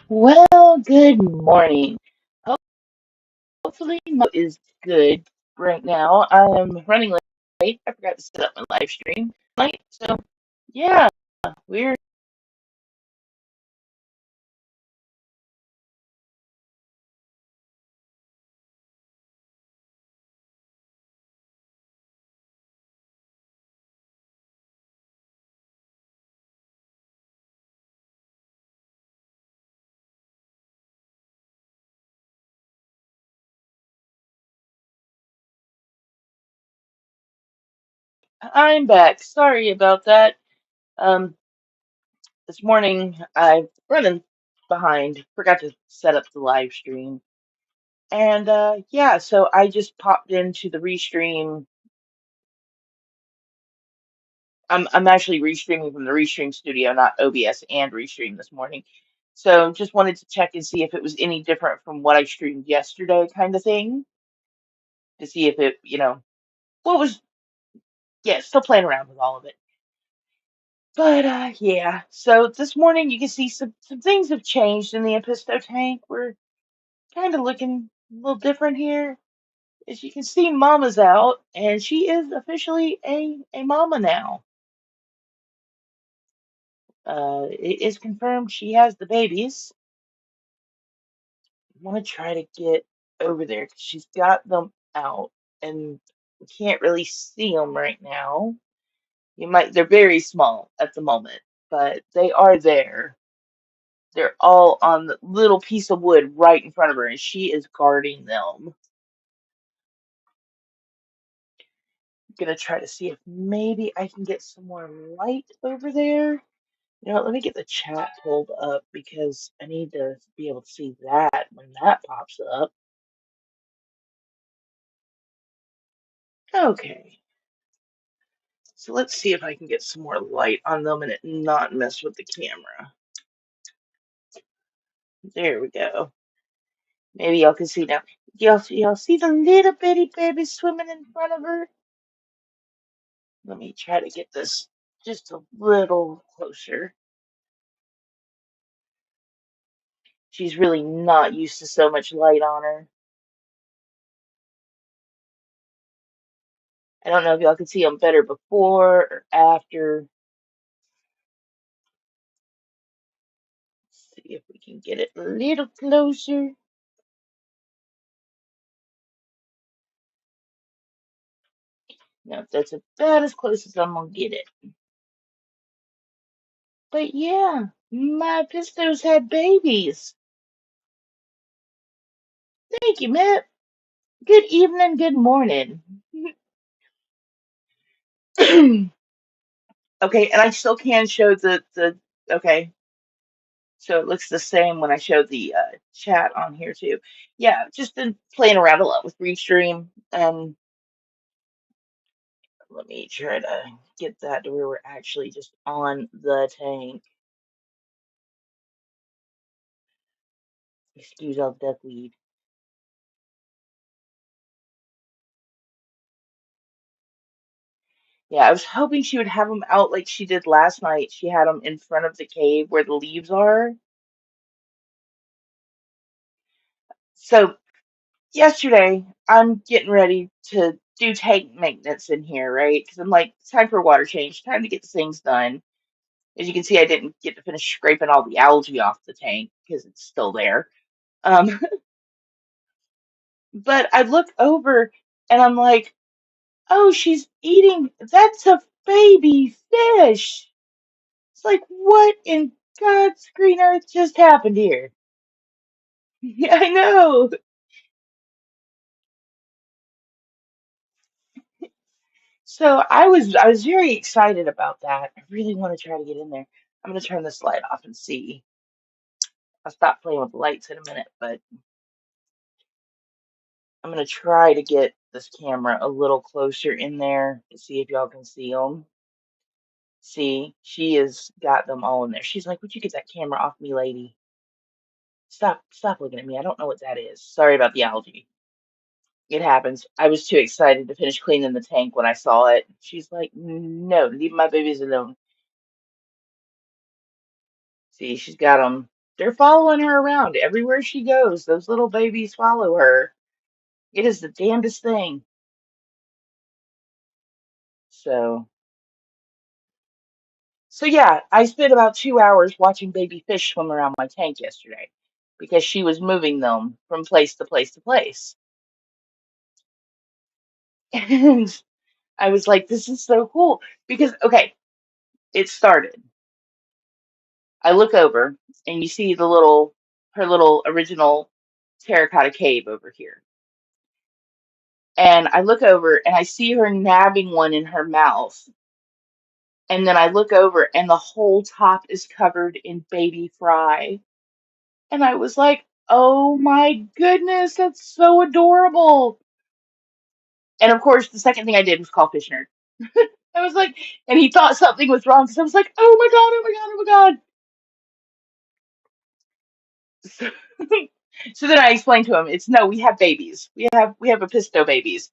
Well, good morning. Hopefully, Mo is good right now. I'm running late. I forgot to set up my live stream tonight. So, yeah, we're. I'm back. Sorry about that. Um, this morning I'm running behind. Forgot to set up the live stream. And yeah, so I just popped into the restream. I'm actually restreaming from the Restream studio, not OBS and Restream this morning. So just wanted to check and see if it was any different from what I streamed yesterday, kind of thing, to see if it, what was, yeah, still playing around with all of it. But yeah, so this morning you can see some things have changed in the Apisto tank. We're kind of looking a little different here. As you can see, Mama's out, and she is officially a mama now. It is confirmed she has the babies. Want to try to get over there because she's got them out and we can't really see them right now. They're very small at the moment, but they are there. They're all on the little piece of wood right in front of her, and she is guarding them. I'm gonna try to see if maybe I can get some more light over there. You know what, let me get the chat pulled up because I need to be able to see that when that pops up. Okay. So let's see if I can get some more light on them and it not mess with the camera. There we go. Maybe y'all can see now. Y'all see the little bitty baby swimming in front of her? Let me try to get this just a little closer. She's really not used to so much light on her. I don't know if y'all can see them better before or after. Let's see if we can get it a little closer. No, that's about as close as I'm gonna get it. But yeah, my pistos had babies. Thank you, Matt. Good evening, good morning. Okay, and I still can show the okay, so it looks the same when I show the chat on here too. Yeah, just been playing around a lot with Restream, and let me try to get that to where we're actually just on the tank. Excuse all the duckweed. Yeah, I was hoping she would have them out like she did last night. She had them in front of the cave where the leaves are. So yesterday, I'm getting ready to do tank maintenance in here, right? Because I'm like, it's time for a water change, time to get the things done. As you can see, I didn't get to finish scraping all the algae off the tank because it's still there. Um, but I look over and I'm like, oh, she's eating, that's a baby fish. It's like, what in God's green earth just happened here? Yeah, I know. So I was very excited about that. I really want to try to get in there. I'm gonna turn this light off and see. I'll stop playing with the lights in a minute, but I'm gonna try to get this camera a little closer in there to see if y'all can see them. See, she has got them all in there. She's like, "Would you get that camera off me, lady? Stop looking at me. I don't know what that is. Sorry about the algae. It happens. I was too excited to finish cleaning the tank when I saw it. She's like, no, leave my babies alone. See, she's got them. They're following her around everywhere she goes. Those little babies follow her. It is the damnedest thing. So, so yeah, I spent about 2 hours watching baby fish swim around my tank yesterday because she was moving them from place to place to place. And I was like, this is so cool. Because, okay, it started. I look over and you see her little original terracotta cave over here. And I look over and I see her nabbing one in her mouth. And then I look over and the whole top is covered in baby fry. And I was like, oh my goodness, that's so adorable. And of course, the second thing I did was call Fish Nerd. I was like, and he thought something was wrong because I was like, oh my God, oh my God, oh my God. So, so then I explained to him, it's no, we have babies. We have Apisto babies,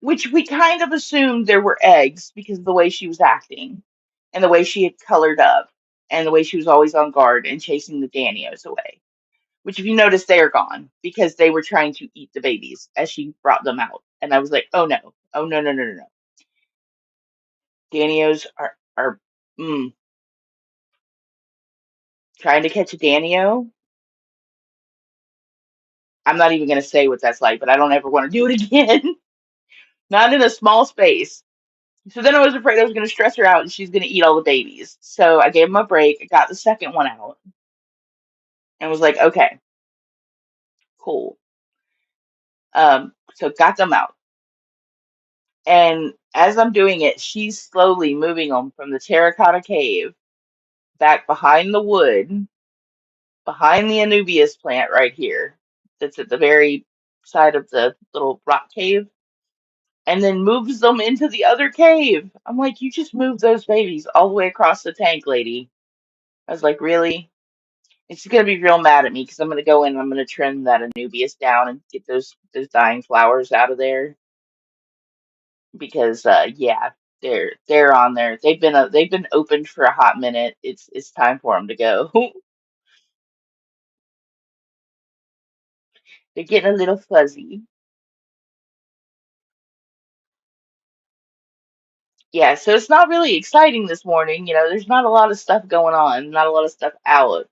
which we kind of assumed there were eggs because of the way she was acting and the way she had colored up and the way she was always on guard and chasing the Danios away. Which, if you notice, they are gone because they were trying to eat the babies as she brought them out. And I was like, oh no, oh no, no, no, no, no. Danios are mm, trying to catch a Danio. I'm not even going to say what that's like, but I don't ever want to do it again. Not in a small space. So then I was afraid I was going to stress her out and she's going to eat all the babies. So I gave him a break. I got the second one out and was like, okay, cool. So got them out. And as I'm doing it, she's slowly moving them from the terracotta cave back behind the wood, behind the Anubias plant right here. That's at the very side of the little rock cave. And then moves them into the other cave. I'm like, you just moved those babies all the way across the tank, lady. I was like, really? And she's gonna be real mad at me because I'm gonna go in and I'm gonna trim that Anubias down and get those dying flowers out of there because yeah, they're on there. They've been opened for a hot minute. It's time for them to go. They're getting a little fuzzy. Yeah, so it's not really exciting this morning. There's not a lot of stuff going on, not a lot of stuff out.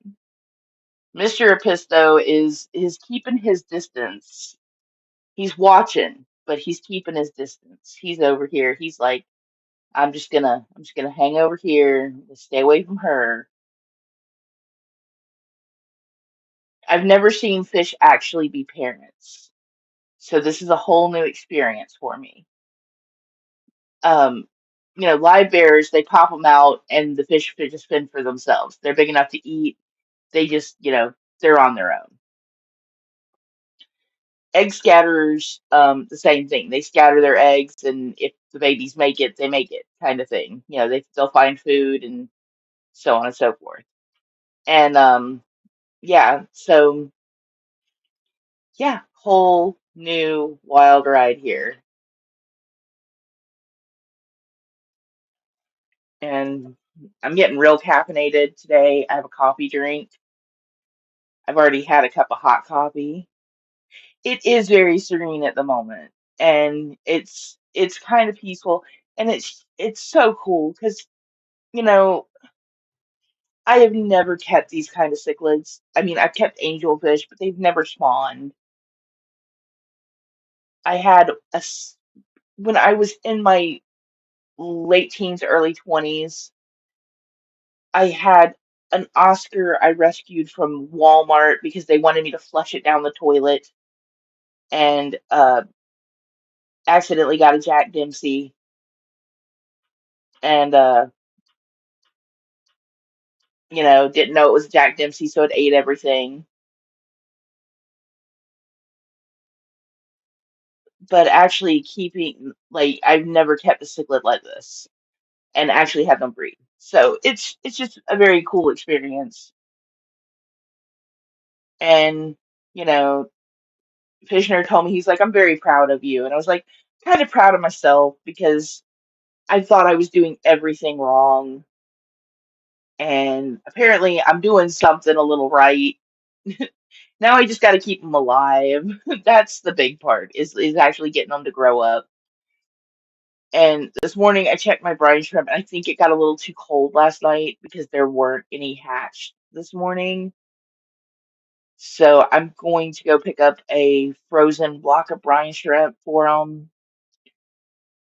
Mr. Apisto is keeping his distance. He's watching, but he's keeping his distance. He's over here. He's like, I'm just gonna hang over here, stay away from her. I've never seen fish actually be parents, so this is a whole new experience for me. Um, live bears, they pop them out, and the fish just fend for themselves. They're big enough to eat. They just, they're on their own. Egg scatterers, the same thing. They scatter their eggs, and if the babies make it, they make it, kind of thing. They'll find food and so on and so forth. And yeah, so yeah, whole new wild ride here. And I'm getting real caffeinated today. I have a coffee drink. I've already had a cup of hot coffee. It is very serene at the moment, and it's kind of peaceful, and it's so cool because you know I have never kept these kind of cichlids. I mean, I've kept angelfish, but they've never spawned. I had when I was in my late teens, early 20s, I had an Oscar I rescued from Walmart because they wanted me to flush it down the toilet and accidentally got a Jack Dempsey and didn't know it was Jack Dempsey, so it ate everything. But actually keeping like I've never kept a cichlid like this and actually had them breed. So it's just a very cool experience. And you know, Fishner told me he's like, I'm very proud of you. And I was like, kind of proud of myself because I thought I was doing everything wrong And apparently I'm doing something a little right. Now I just got to keep them alive. That's the big part is actually getting them to grow up. And this morning I checked my brine shrimp, and I think it got a little too cold last night because there weren't any hatched this morning. So I'm going to go pick up a frozen block of brine shrimp for them,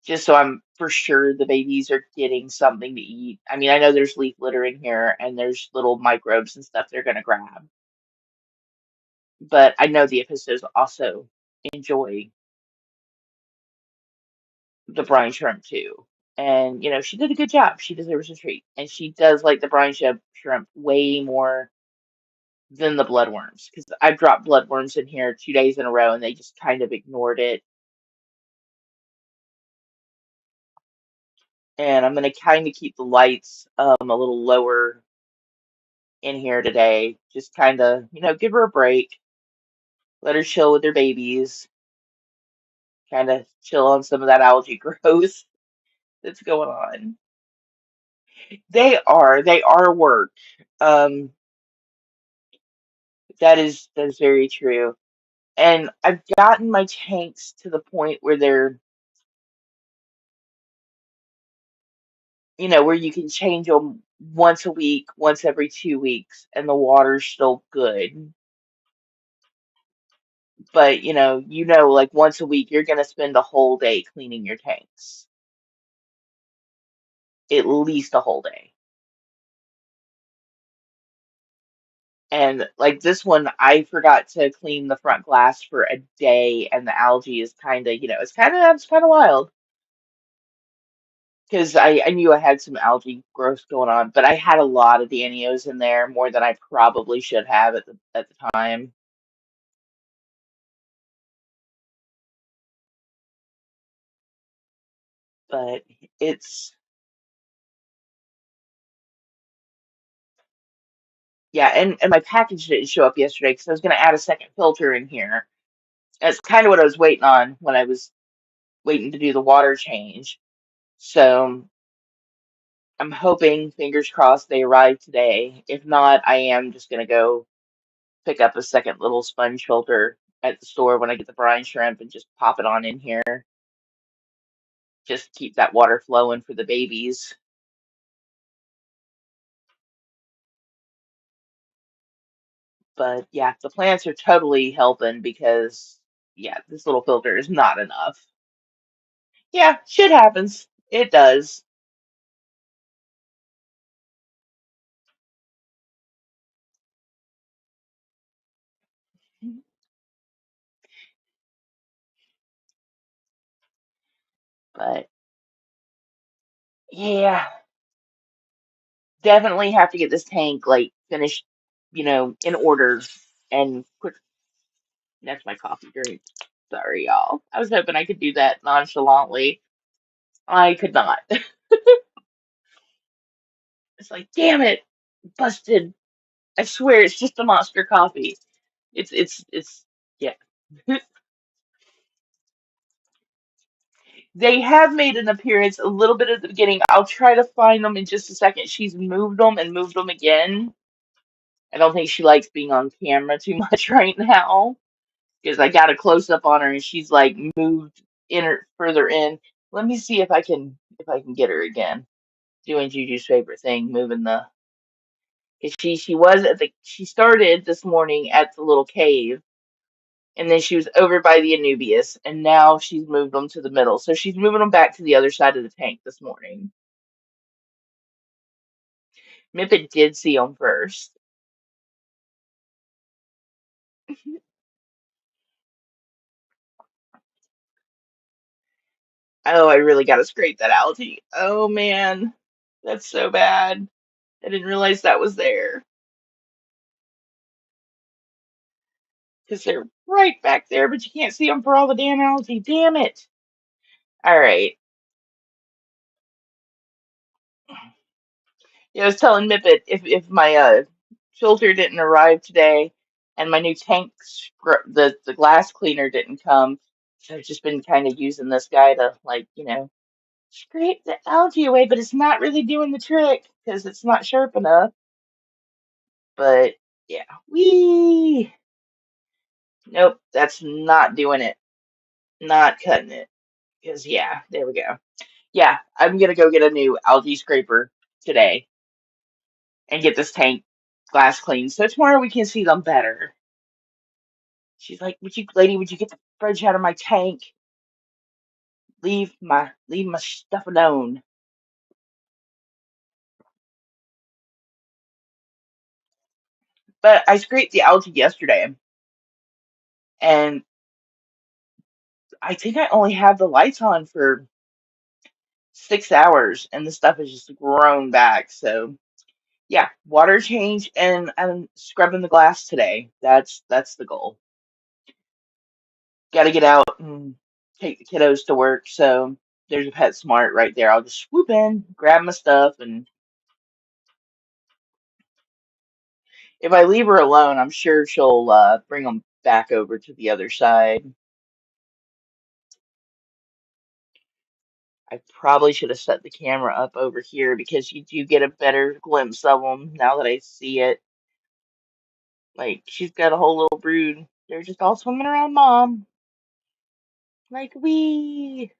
just so I'm for sure the babies are getting something to eat. I mean, I know there's leaf litter in here and there's little microbes and stuff they're gonna grab, but I know the Apistos also enjoy the brine shrimp too. And she did a good job. She deserves a treat, and she does like the brine shrimp way more than the bloodworms because I've dropped bloodworms in here 2 days in a row and they just kind of ignored it. And I'm gonna kind of keep the lights a little lower in here today. Just kind of, give her a break, let her chill with her babies, kind of chill on some of that algae growth that's going on. They are work. Um, that is very true. And I've gotten my tanks to the point where they're, where you can change them once a week, once every 2 weeks, and the water's still good. But like once a week, you're gonna spend a whole day cleaning your tanks, at least a whole day. And like this one, I forgot to clean the front glass for a day, and the algae is kind of, it's kind of wild because I knew I had some algae growth going on, but I had a lot of Danios in there, more than I probably should have at the time. But it's yeah, and my package didn't show up yesterday because I was going to add a second filter in here. That's kind of what I was waiting on when I was waiting to do the water change. So I'm hoping, fingers crossed, they arrive today. If not, I am just gonna go pick up a second little sponge filter at the store when I get the brine shrimp and just pop it on in here. Just keep that water flowing for the babies. But yeah, the plants are totally helping because yeah, this little filter is not enough. Yeah, shit happens. It does. But yeah, definitely have to get this tank like finished, in order and quick. That's my coffee drink. Sorry, y'all. I was hoping I could do that nonchalantly. I could not. It's like, damn it, busted. I swear it's just a monster coffee. It's yeah. They have made an appearance a little bit at the beginning. I'll try to find them in just a second. She's moved them and moved them again. I don't think she likes being on camera too much right now because I got a close up on her and she's like moved further in. Let me see if I can get her again. Doing Juju's favorite thing, moving the. 'Cause she started this morning at the little cave, and then she was over by the Anubius, and now she's moved them to the middle. So she's moving them back to the other side of the tank this morning. Mippet did see them first. Oh, I really gotta scrape that algae. Oh man, that's so bad. I didn't realize that was there because they're right back there, but you can't see them for all the damn algae. Damn it! All right. Yeah, I was telling Mippet if my filter didn't arrive today and my new the glass cleaner didn't come, so I've just been kind of using this guy to like scrape the algae away, but it's not really doing the trick. because it's not sharp enough. But yeah, we nope, that's not doing it. Not cutting it. Because yeah, there we go. Yeah, I'm gonna go get a new algae scraper today and get this tank glass cleaned so tomorrow we can see them better. She's like, would you get the fridge out of my tank? Leave my stuff alone. But I scraped the algae yesterday, and I think I only had the lights on for 6 hours, and the stuff has just grown back. So yeah, water change and I'm scrubbing the glass today. That's the goal. Got to get out and take the kiddos to work. So there's a PetSmart right there. I'll just swoop in, grab my stuff, and if I leave her alone, I'm sure she'll bring them back over to the other side. I probably should have set the camera up over here because you do get a better glimpse of them now that I see it. Like she's got a whole little brood. They're just all swimming around mom. Like we.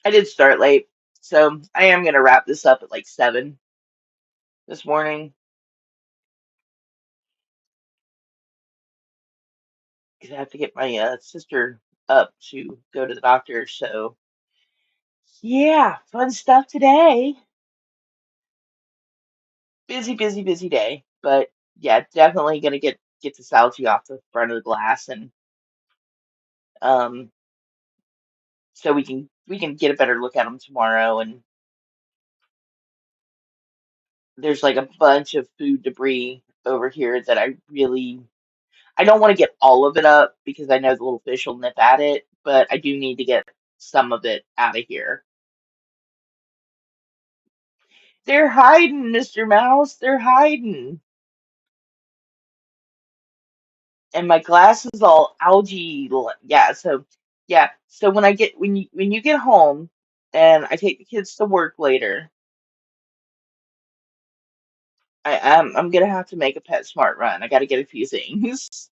I did start late, so I am gonna wrap this up at like 7 this morning. 'Cause I have to get my sister up to go to the doctor. So yeah, fun stuff today. Busy, busy, busy day. But yeah, definitely gonna get this algae off the front of the glass and um so we can get a better look at them tomorrow. And there's like a bunch of food debris over here that I don't want to get all of it up because I know the little fish will nip at it, but I do need to get some of it out of here. They're hiding, Mr. Mouse. They're hiding. And my glass is all algae. Yeah, so yeah. So when you get home and I take the kids to work later, I'm gonna have to make a PetSmart run. I got to get a few things.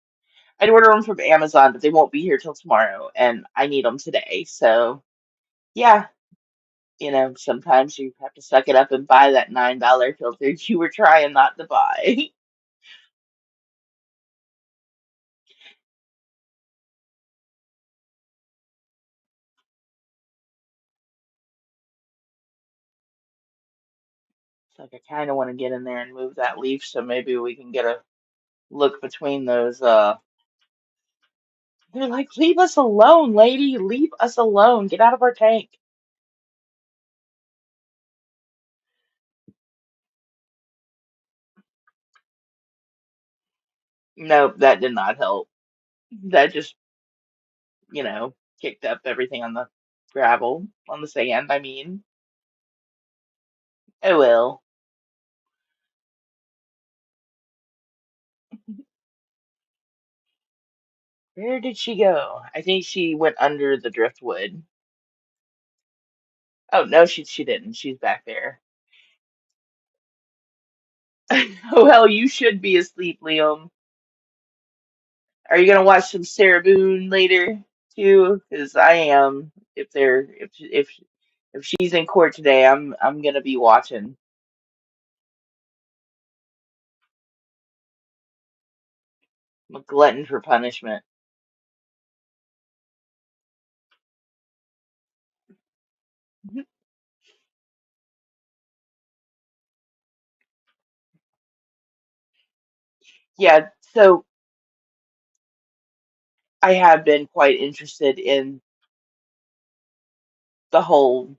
I'd order them from Amazon, but they won't be here till tomorrow, and I need them today. So yeah, sometimes you have to suck it up and buy that $9 filter you were trying not to buy. It's like I kind of want to get in there and move that leaf, so maybe we can get a look between those. They're like, leave us alone, lady, leave us alone, get out of our tank. Nope, that did not help. That just, you know, kicked up everything on the gravel, on the sand. I mean, oh well. Where did she go? I think she went under the driftwood. Oh no, she didn't. She's back there. Well, you should be asleep, Liam. Are you gonna watch some Sarah Boone later too? Because I am. If she's in court today, I'm gonna be watching. I'm a glutton for punishment. Mhm. Yeah, so I have been quite interested in the whole.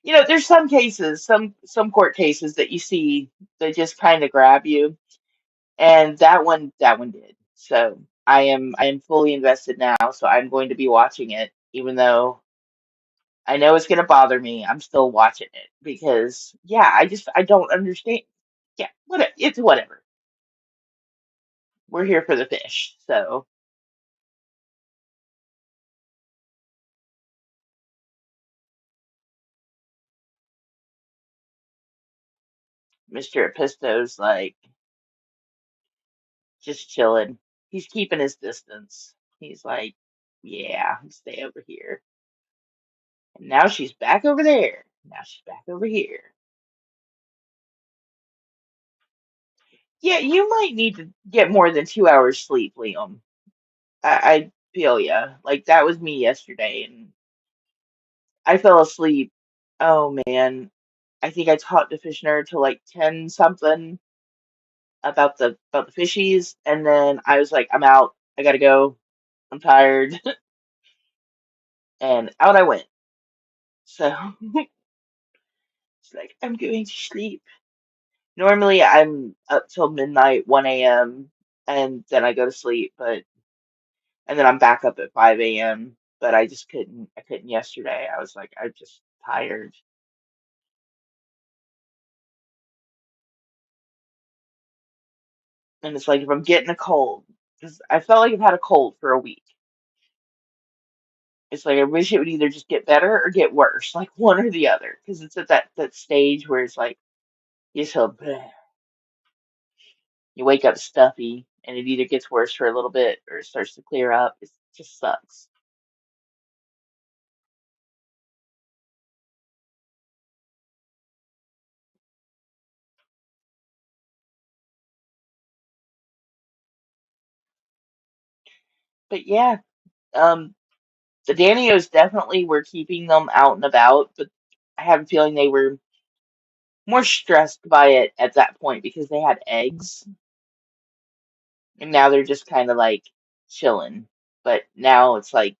There's some cases, some court cases that you see that just kind of grab you, and that one did. So I am fully invested now. So I'm going to be watching it, even though I know it's gonna bother me. I'm still watching it because yeah, I don't understand. Yeah, it's whatever. We're here for the fish. So Mr. Apisto's like just chilling. He's keeping his distance. He's like, yeah, stay over here. And now she's back over there. Now she's back over here. Yeah, you might need to get more than 2 hours sleep, Liam. I feel ya. Like that was me yesterday, and I fell asleep. Oh man, I think I talked to Fish Nerd till like 10 something about the fishies, and then I was like, I'm out. I gotta go. I'm tired, and out I went. So it's like I'm going to sleep. Normally I'm up till midnight, 1 a.m., and then I go to sleep, but and then I'm back up at 5 a.m. But I just couldn't. I couldn't yesterday. I was like, I'm just tired, and it's like if I'm getting a cold, because I felt like I've had a cold for a week. It's like I wish it would either just get better or get worse, like one or the other, because it's at that stage where it's like you just feel bleh. You wake up stuffy, and it either gets worse for a little bit or it starts to clear up. It just sucks. But yeah, um, the Danios definitely were keeping them out and about, but I have a feeling they were more stressed by it at that point because they had eggs, and now they're just kind of like chilling. But now it's like,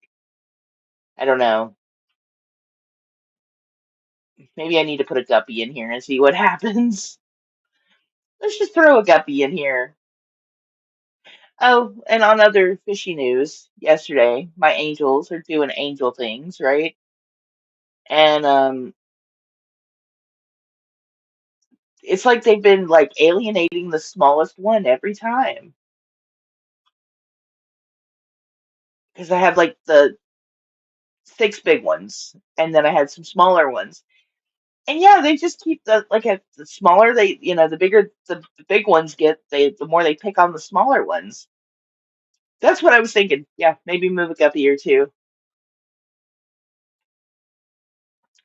I don't know, maybe I need to put a guppy in here and see what happens. Let's just throw a guppy in here. Oh, and on other fishy news, yesterday, my angels are doing angel things, right? And it's like they've been like alienating the smallest one every time. Because I have like the six big ones, and then I had some smaller ones. And yeah, they just keep the smaller the bigger the big ones get, the more they pick on the smaller ones. That's what I was thinking. Yeah, maybe move a guppy or two.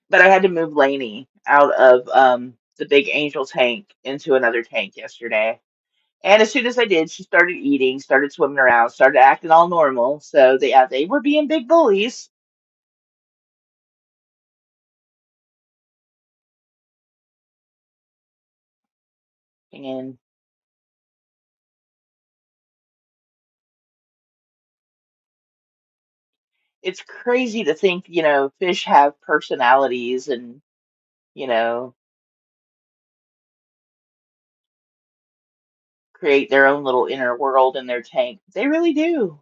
But I had to move Lainey out of the big angel tank into another tank yesterday. And as soon as I did, she started eating, started swimming around, started acting all normal. So they were being big bullies. And it's crazy to think, fish have personalities and, you know, create their own little inner world in their tank. They really do.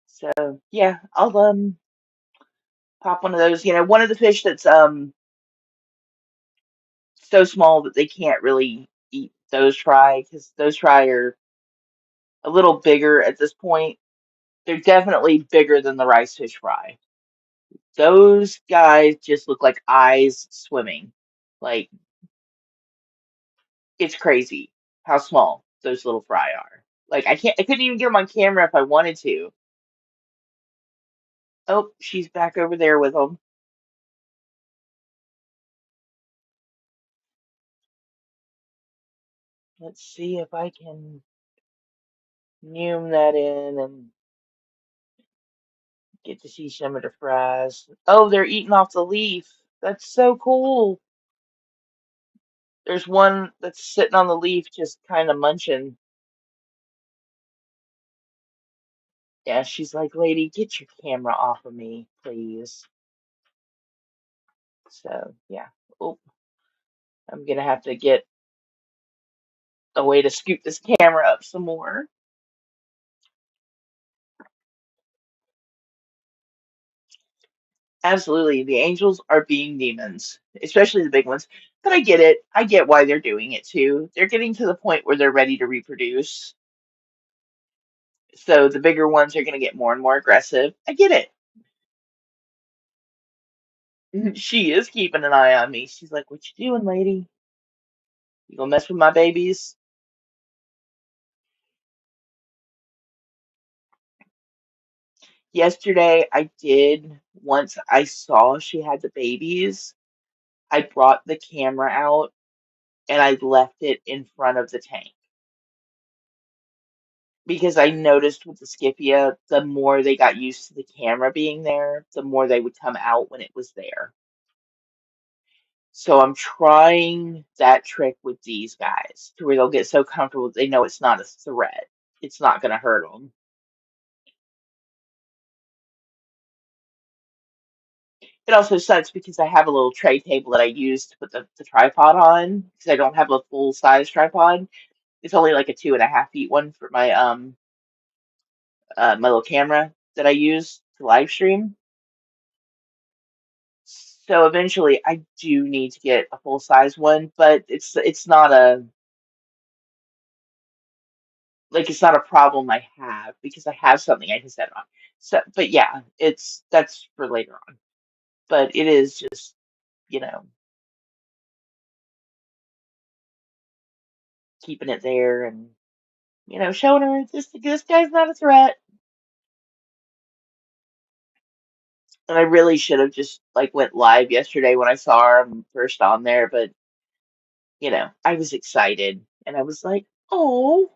So yeah, I'll pop one of those. One of the fish that's so small that they can't really eat those fry because those fry are a little bigger at this point. They're definitely bigger than the rice fish fry. Those guys just look like eyes swimming. Like it's crazy how small those little fry are. Like I couldn't even get them on camera if I wanted to. Oh, she's back over there with them. Let's see if I can zoom that in and get to see some of the fries. Oh, they're eating off the leaf. That's so cool. There's one that's sitting on the leaf just kind of munching. Yeah, she's like, lady, get your camera off of me, please. So, yeah. Oh, I'm gonna have to get a way to scoot this camera up some more. Absolutely, the angels are being demons, especially the big ones. But I get it. I get why they're doing it too. They're getting to the point where they're ready to reproduce. So the bigger ones are going to get more and more aggressive. I get it. She is keeping an eye on me. She's like, "What you doing, lady? You gonna mess with my babies?" Yesterday, I did. Once I saw she had the babies, I brought the camera out and I left it in front of the tank because I noticed with the Scipia, the more they got used to the camera being there, the more they would come out when it was there. So I'm trying that trick with these guys to where they'll get so comfortable they know it's not a threat. It's not going to hurt them. It also sucks because I have a little tray table that I use to put the tripod on because I don't have a full size tripod. It's only like a 2.5 feet one for my little camera that I use to live stream. So eventually I do need to get a full size one, but it's not a it's not a problem I have because I have something I can set it on. So but yeah, that's for later on. But it is just, you know, keeping it there and showing her this guy's not a threat. And I really should have just went live yesterday when I saw him first on there, but I was excited and I was like, "Oh."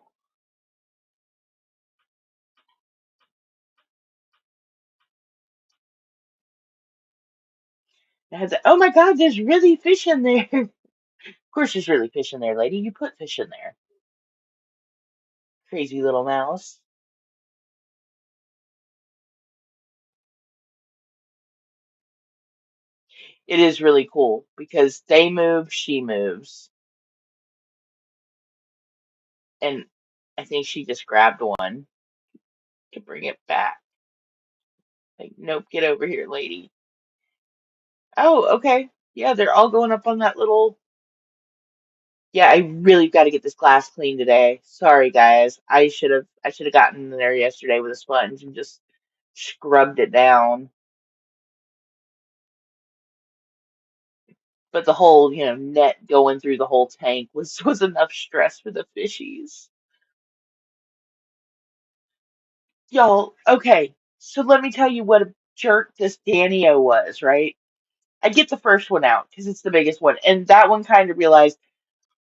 I had to, "Oh my God, there's really fish in there." Of course there's really fish in there, lady. You put fish in there. Crazy little mouse. It is really cool because they move, she moves, and I think she just grabbed one to bring it back. Like, nope, get over here, lady. Oh, okay. Yeah, they're all going up on that little. Yeah, I really got to get this glass clean today. Sorry, guys. I should have gotten in there yesterday with a sponge and just scrubbed it down. But the whole, net going through the whole tank was enough stress for the fishies. Y'all, okay. So let me tell you what a jerk this Danio was, right? I get the first one out because it's the biggest one, and that one kind of realized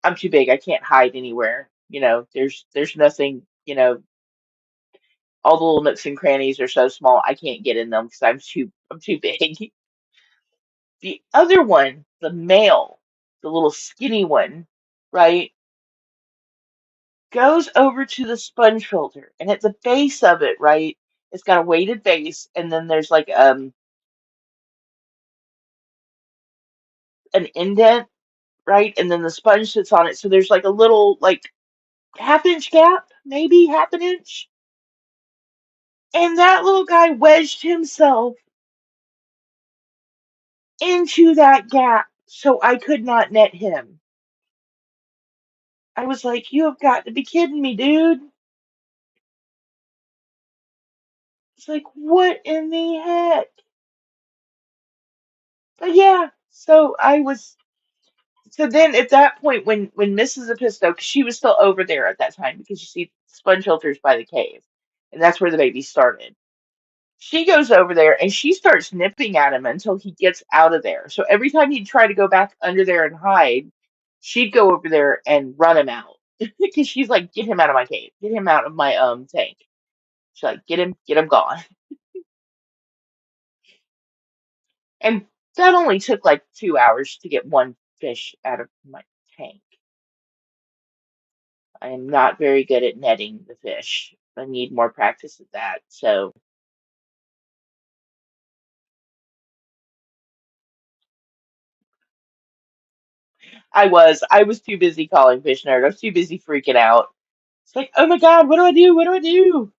I'm too big. I can't hide anywhere. There's nothing. All the little nooks and crannies are so small. I can't get in them because I'm too big. The other one, the male, the little skinny one, right, goes over to the sponge filter, and at the base of it, right, it's got a weighted base, and then there's like an indent, right, and then the sponge sits on it. So there's like a little half-inch gap, maybe half an inch, and that little guy wedged himself into that gap, so I could not net him. I was like, "You have got to be kidding me, dude." It's like, what in the heck? But yeah, so then at that point when Mrs. Apisto, 'cause she was still over there at that time because you see sponge filters by the cave, and that's where the baby started. She goes over there and she starts nipping at him until he gets out of there. So every time he'd try to go back under there and hide, she'd go over there and run him out. Because she's like, "Get him out of my cave. Get him out of my tank." She's like, get him gone." And that only took like 2 hours to get one fish out of my tank. I am not very good at netting the fish. I need more practice at that. So I was too busy calling Fish Nerd. I was too busy freaking out. It's like, "Oh my God, what do I do? What do I do?"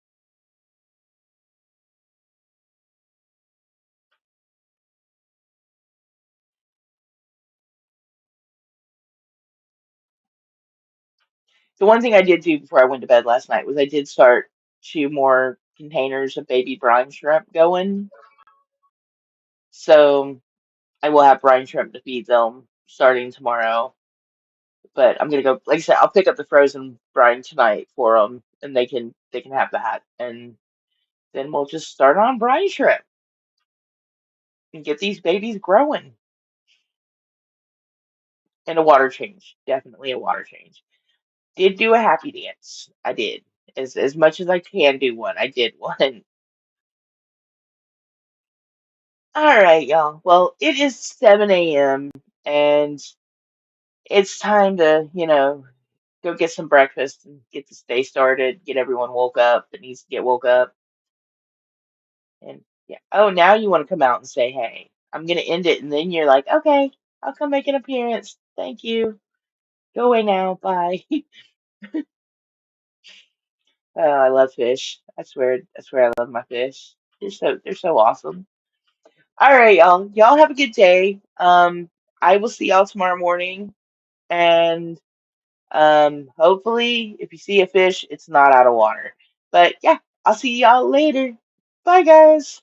The one thing I did do before I went to bed last night was I did start 2 more containers of baby brine shrimp going. So I will have brine shrimp to feed them starting tomorrow. But I'm gonna go, like I said, I'll pick up the frozen brine tonight for them, and they can have that, and then we'll just start on brine shrimp and get these babies growing. And a water change, definitely a water change. Did do a happy dance. I did. As much as I can do one, I did one. All right, y'all. Well, it is 7 a.m. and it's time to, go get some breakfast and get this day started, get everyone woke up that needs to get woke up. And yeah. Oh, now you want to come out and say, hey, I'm gonna end it, and then you're like, okay, I'll come make an appearance. Thank you. Go away now. Bye. Oh, I love fish. I swear I love my fish. They're so awesome. All right, y'all. Y'all have a good day. I will see y'all tomorrow morning, and hopefully, if you see a fish, it's not out of water. But yeah, I'll see y'all later. Bye, guys.